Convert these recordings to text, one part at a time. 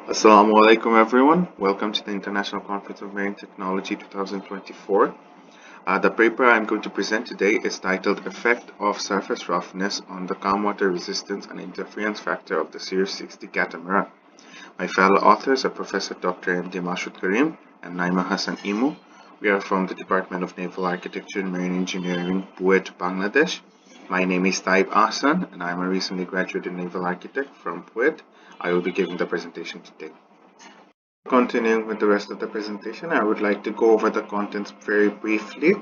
Assalamu alaikum everyone. Welcome to the International Conference of Marine Technology 2024. The paper I'm going to present today is titled Effect of Surface Roughness on the Calm Water Resistance and Interference Factor of the S60 Catamaran. My fellow authors are Professor Dr. M.D. Mashud Karim and Naima Hassan Imu. We are from the Department of Naval Architecture and Marine Engineering, Kuwait, Bangladesh. My name is Taib Ahsan and I am a recently graduated naval architect from Kuwait. I will be giving the presentation today. Continuing with the rest of the presentation, I would like to go over the contents very briefly.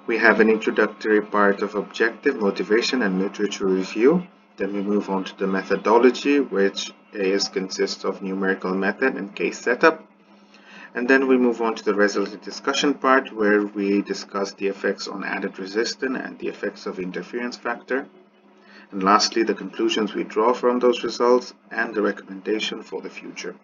We have an introductory part of objective, motivation, and literature review. Then we move on to the methodology, which consists of numerical method and case setup. And then we move on to the resultant discussion part, where we discuss the effects on added resistance and the effects of interference factor. And lastly, the conclusions we draw from those results and the recommendation for the future.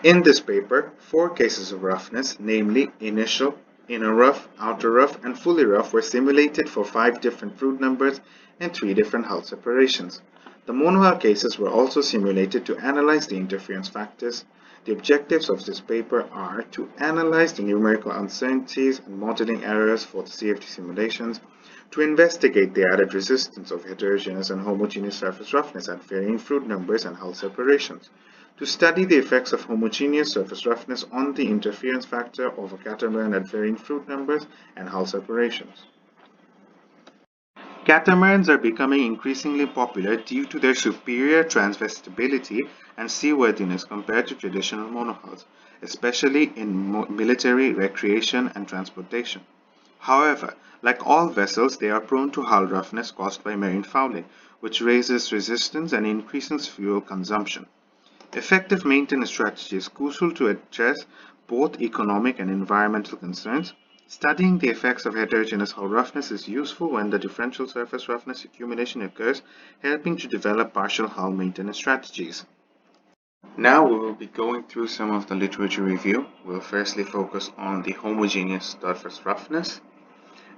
In this paper, 4 cases of roughness, namely initial, inner rough, outer rough, and fully rough, were simulated for 5 different fluid numbers and 3 different hull separations. The monohull cases were also simulated to analyze the interference factors. The objectives of this paper are to analyze the numerical uncertainties and modeling errors for the CFD simulations, to investigate the added resistance of heterogeneous and homogeneous surface roughness at varying fluid numbers and hull separations, to study the effects of homogeneous surface roughness on the interference factor of a catamaran at varying fluid numbers and hull separations. Catamarans are becoming increasingly popular due to their superior transvestibility and seaworthiness compared to traditional monohulls, especially in military, recreation, and transportation. However, like all vessels, they are prone to hull roughness caused by marine fouling, which raises resistance and increases fuel consumption. Effective maintenance strategy is crucial to address both economic and environmental concerns. Studying the effects of heterogeneous hull roughness is useful when the differential surface roughness accumulation occurs, helping to develop partial hull maintenance strategies. Now we will be going through some of the literature review. We'll firstly focus on the homogeneous surface roughness.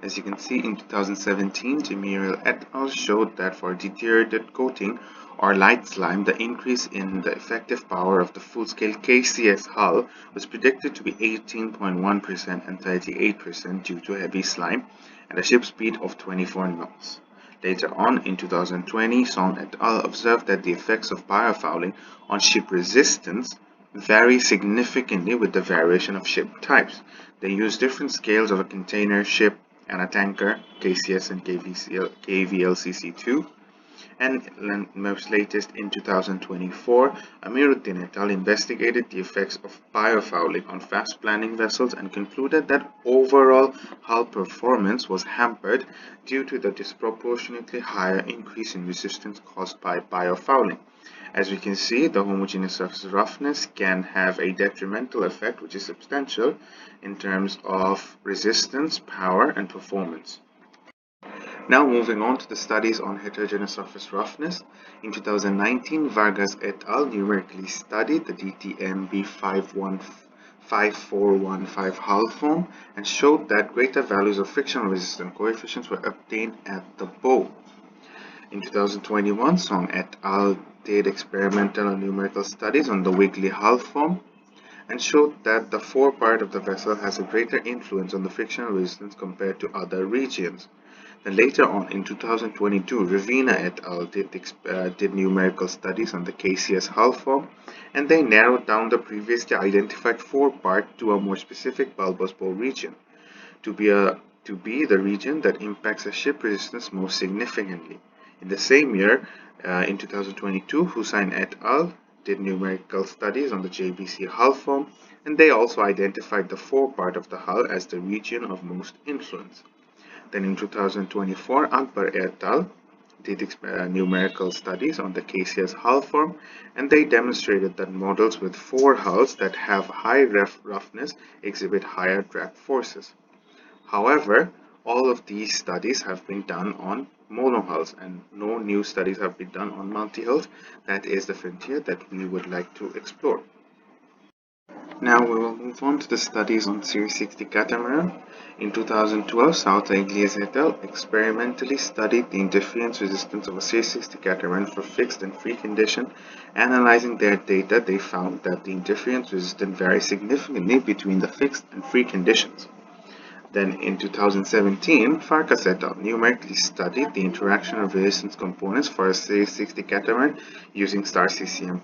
As you can see, in 2017, Demirel et al. Showed that for deteriorated coating or light slime, the increase in the effective power of the full-scale KCS hull was predicted to be 18.1% and 38% due to heavy slime at a ship speed of 24 knots. Later on, in 2020, Song et al. Observed that the effects of biofouling on ship resistance vary significantly with the variation of ship types. They use different scales of a container ship and a tanker, KCS and KVLCC2. And most latest, in 2024, Amiruddin et al. Investigated the effects of biofouling on fast planning vessels and concluded that overall hull performance was hampered due to the disproportionately higher increase in resistance caused by biofouling. As we can see, the homogeneous surface roughness can have a detrimental effect, which is substantial in terms of resistance, power, and performance. Now moving on to the studies on heterogeneous surface roughness. In 2019, Vargas et al. Numerically studied the DTMB 5415 hull form and showed that greater values of frictional resistance coefficients were obtained at the bow. In 2021, Song et al. Did experimental and numerical studies on the wiggly hull form and showed that the forepart of the vessel has a greater influence on the frictional resistance compared to other regions. Then later on, in 2022, Ravina et al. Did numerical studies on the KCS hull form, and they narrowed down the previously identified forepart to a more specific bulbous bow region, to be the region that impacts a ship resistance most significantly. In the same year, in 2022, Hussain et al. Did numerical studies on the JBC hull form, and they also identified the forepart of the hull as the region of most influence. Then in 2024, Akbar et al. Did numerical studies on the KCS hull form, and they demonstrated that models with 4 hulls that have high roughness exhibit higher drag forces. However, all of these studies have been done on monohulls, and no new studies have been done on multi-hulls. That is the frontier that we would like to explore. Now we will move on to the studies on Series 60 Catamaran. In 2012, Sauter et al. Experimentally studied the interference resistance of a Series 60 Catamaran for fixed and free condition. Analyzing their data, they found that the interference resistance varies significantly between the fixed and free conditions. Then in 2017, Farkas et al. Numerically studied the interaction of resistance components for a Series 60 Catamaran using star CCM+.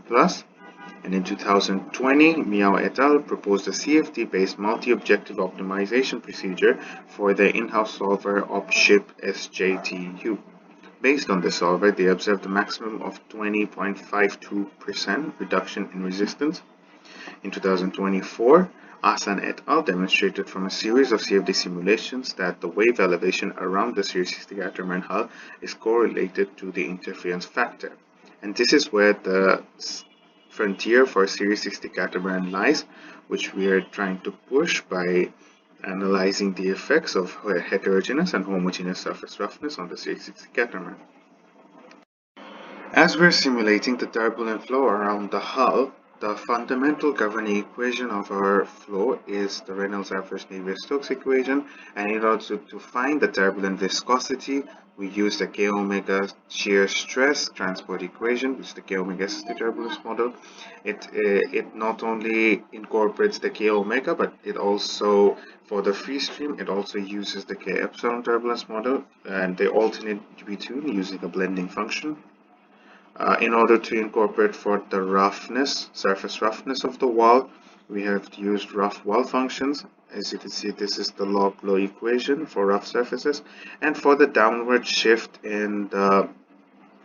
And in 2020, Miao et al. Proposed a CFD-based multi-objective optimization procedure for their in-house solver OpShip SJTU. Based on the solver, they observed a maximum of 20.52% reduction in resistance. In 2024, Asan et al. Demonstrated from a series of CFD simulations that the wave elevation around the Series 60 Catamaran hull is correlated to the interference factor. And this is where the frontier for Series 60 Catamaran lies, which we are trying to push by analyzing the effects of heterogeneous and homogeneous surface roughness on the Series 60 Catamaran. As we're simulating the turbulent flow around the hull, the fundamental governing equation of our flow is the Reynolds-Navier-Stokes equation, and in order to find the turbulent viscosity, we use the K omega shear stress transport equation, which is the K omega SSD turbulence model. It not only incorporates the K omega, but it also, for the free stream, it also uses the K epsilon turbulence model, and they alternate between using a blending function. In order to incorporate for the roughness, surface roughness of the wall, we have used rough wall functions. As you can see, this is the log-law equation for rough surfaces. And for the downward shift in the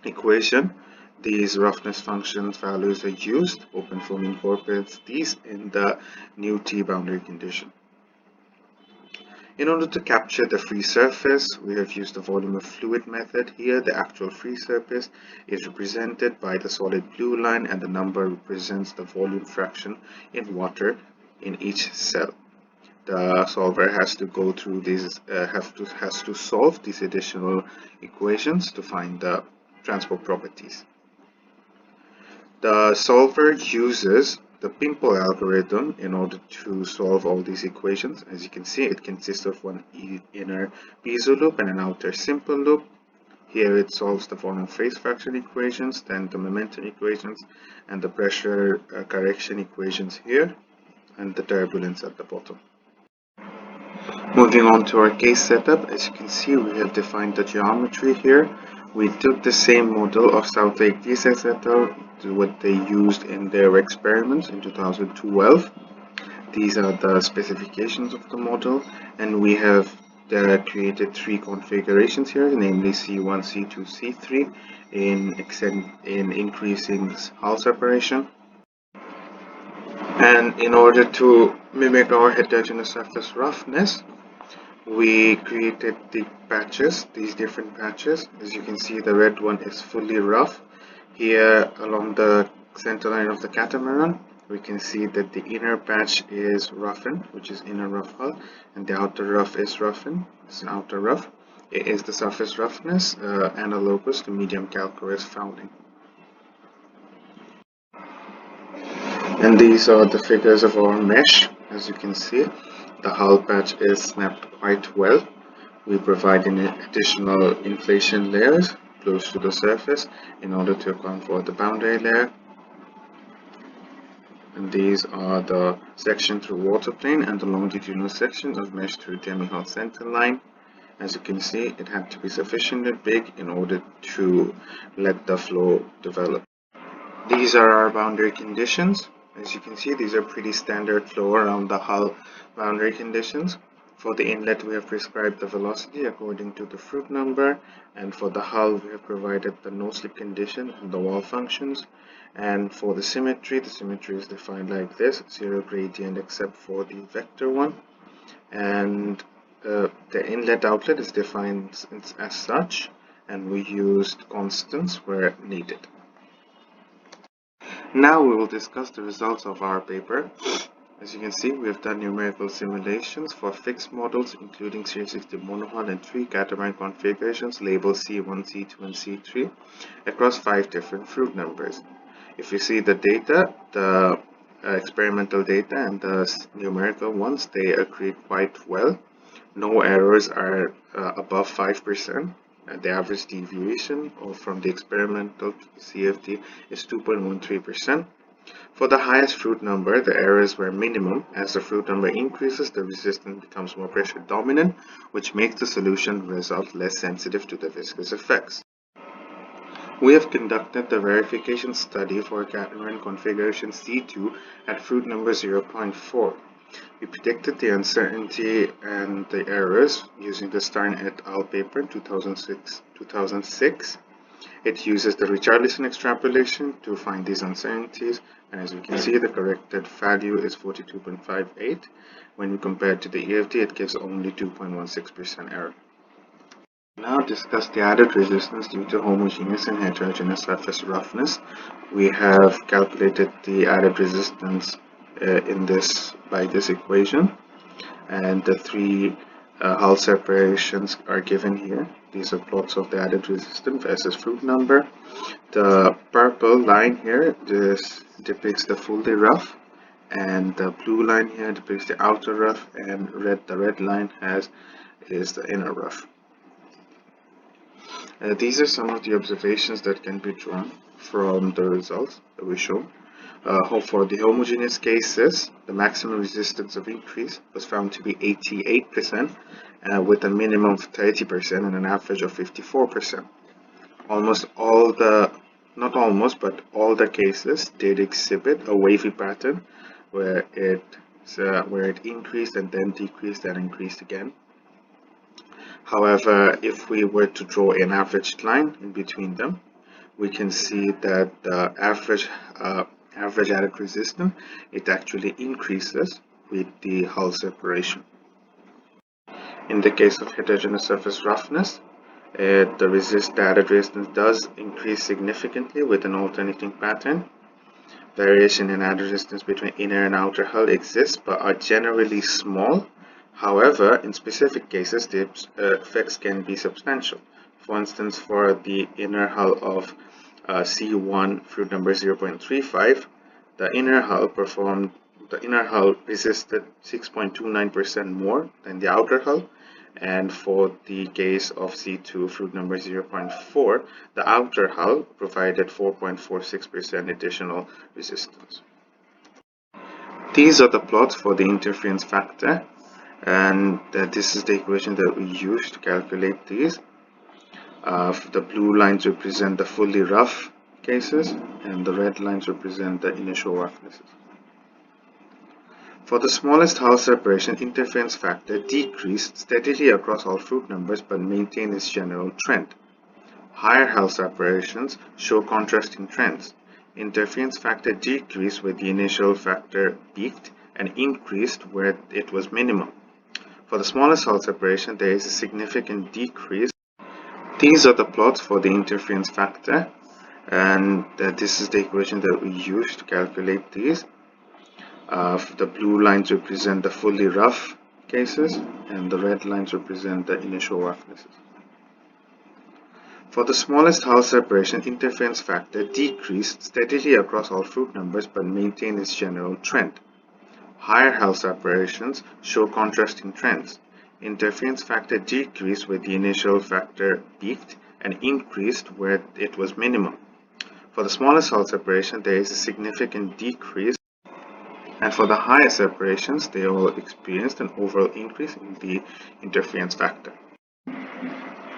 equation, these roughness functions values are used. OpenFOAM incorporates these in the new T boundary condition. In order to capture the free surface, we have used the volume of fluid method. Here, the actual free surface is represented by the solid blue line, and the number represents the volume fraction in water in each cell. The solver has to go through these, has to solve these additional equations to find the transport properties. The solver uses the Pimple algorithm in order to solve all these equations. As you can see, it consists of one inner piezo loop and an outer simple loop. Here it solves the volume phase fraction equations, then the momentum equations, and the pressure correction equations here, and the turbulence at the bottom. Moving on to our case setup, as you can see, we have defined the geometry here. We took the same model of Sauter et al. To what they used in their experiments in 2012. These are the specifications of the model, and we have created three configurations here, namely C1, C2, C3 in increasing hull separation. And in order to mimic our heterogeneous surface roughness, we created the patches, these different patches. As you can see, the red one is fully rough. Here along the center line of the catamaran, we can see that the inner patch is roughened, which is inner rough hull, and the outer rough is roughened. It's an outer rough. It is the surface roughness analogous to medium calcareous fouling. And these are the figures of our mesh. As you can see, the hull patch is snapped quite well. We provide additional inflation layers close to the surface in order to account for the boundary layer. And these are the section through water plane and the longitudinal section of mesh through demi-hull center line. As you can see, it had to be sufficiently big in order to let the flow develop. These are our boundary conditions. As you can see, these are pretty standard flow around the hull boundary conditions. For the inlet, we have prescribed the velocity according to the Fruit number, and for the hull, we have provided the no-slip condition and the wall functions. And for the symmetry is defined like this: zero gradient except for the vector one. And the inlet-outlet is defined as such, and we used constants where needed. Now we will discuss the results of our paper. As you can see, we have done numerical simulations for fixed models, including Series 60 monohull and 3 catamaran configurations labeled C1, C2, and C3 across 5 different Fruit numbers. If you see the data, the experimental data and the numerical ones, they agree quite well. No errors are above 5%. The average deviation from the experimental CFD is 2.13%. For the highest fruit number, the errors were minimum. As the fruit number increases, the resistance becomes more pressure dominant, which makes the solution result less sensitive to the viscous effects. We have conducted the verification study for catamaran configuration C2 at fruit number 0.4. We predicted the uncertainty and the errors using the Starn et al. Paper in 2006. It uses the Richarlison extrapolation to find these uncertainties, and as we can see, the corrected value is 42.58. When we compare it to the EFD, it gives only 2.16% error. Now discuss the added resistance due to homogeneous and heterogeneous surface roughness. We have calculated the added resistance by this equation, and the three hull separations are given here. These are plots of the added resistance versus fruit number. The purple line here depicts the fully rough, and the blue line here depicts the outer rough, and the red line is the inner rough. These are some of the observations that can be drawn from the results that we show. For the homogeneous cases, the maximum resistance of increase was found to be 88%, with a minimum of 30% and an average of 54%. Not almost, but all the cases did exhibit a wavy pattern where it increased and then decreased and increased again. However, if we were to draw an averaged line in between them, we can see that the average added resistance, it actually increases with the hull separation. In the case of heterogeneous surface roughness, the added resistance does increase significantly with an alternating pattern. Variation in added resistance between inner and outer hull exists, but are generally small. However, in specific cases, the effects can be substantial. For instance, for the inner hull of C1 fruit number 0.35, the inner hull resisted 6.29% more than the outer hull, and for the case of C2 fruit number 0.4, the outer hull provided 4.46% additional resistance. These are the plots for the interference factor, and this is the equation that we use to calculate these. The blue lines represent the fully rough cases, and the red lines represent the initial roughnesses. For the smallest hull separation, interference factor decreased steadily across all fruit numbers but maintained its general trend. Higher hull separations show contrasting trends. Interference factor decreased where the initial factor peaked and increased where it was minimum. For the smallest hull separation, there is a significant decrease. These are the plots for the interference factor, and this is the equation that we use to calculate these. The blue lines represent the fully rough cases, and the red lines represent the initial roughnesses. For the smallest hull separation, interference factor decreased steadily across all fruit numbers but maintained its general trend. Higher hull separations show contrasting trends. Interference factor decreased where the initial factor peaked and increased where it was minimum. For the smallest hull separation, there is a significant decrease, and for the higher separations, they all experienced an overall increase in the interference factor.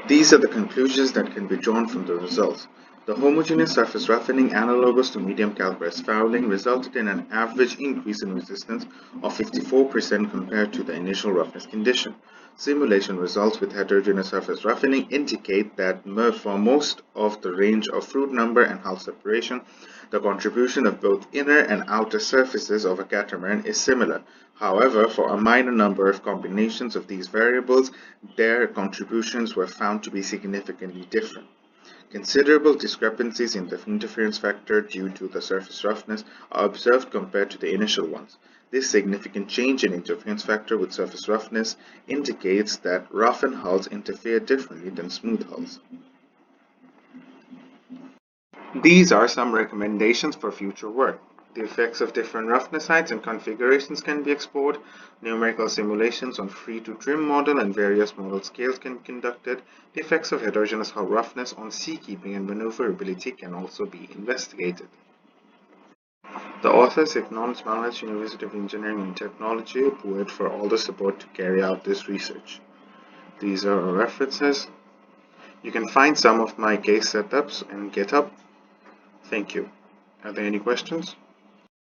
These are the conclusions that can be drawn from the results. The homogeneous surface roughening analogous to medium calibrous fouling resulted in an average increase in resistance of 54% compared to the initial roughness condition. Simulation results with heterogeneous surface roughening indicate that for most of the range of fruit number and hull separation, the contribution of both inner and outer surfaces of a catamaran is similar. However, for a minor number of combinations of these variables, their contributions were found to be significantly different. Considerable discrepancies in the interference factor due to the surface roughness are observed compared to the initial ones. This significant change in interference factor with surface roughness indicates that roughened hulls interfere differently than smooth hulls. These are some recommendations for future work. The effects of different roughness heights and configurations can be explored. Numerical simulations on free-to-trim model and various model scales can be conducted. The effects of heterogeneous hull roughness on seakeeping and maneuverability can also be investigated. The authors acknowledge Bangladesh University of Engineering and Technology, BUET, for all the support to carry out this research. These are our references. You can find some of my case setups in GitHub. Thank you. Are there any questions?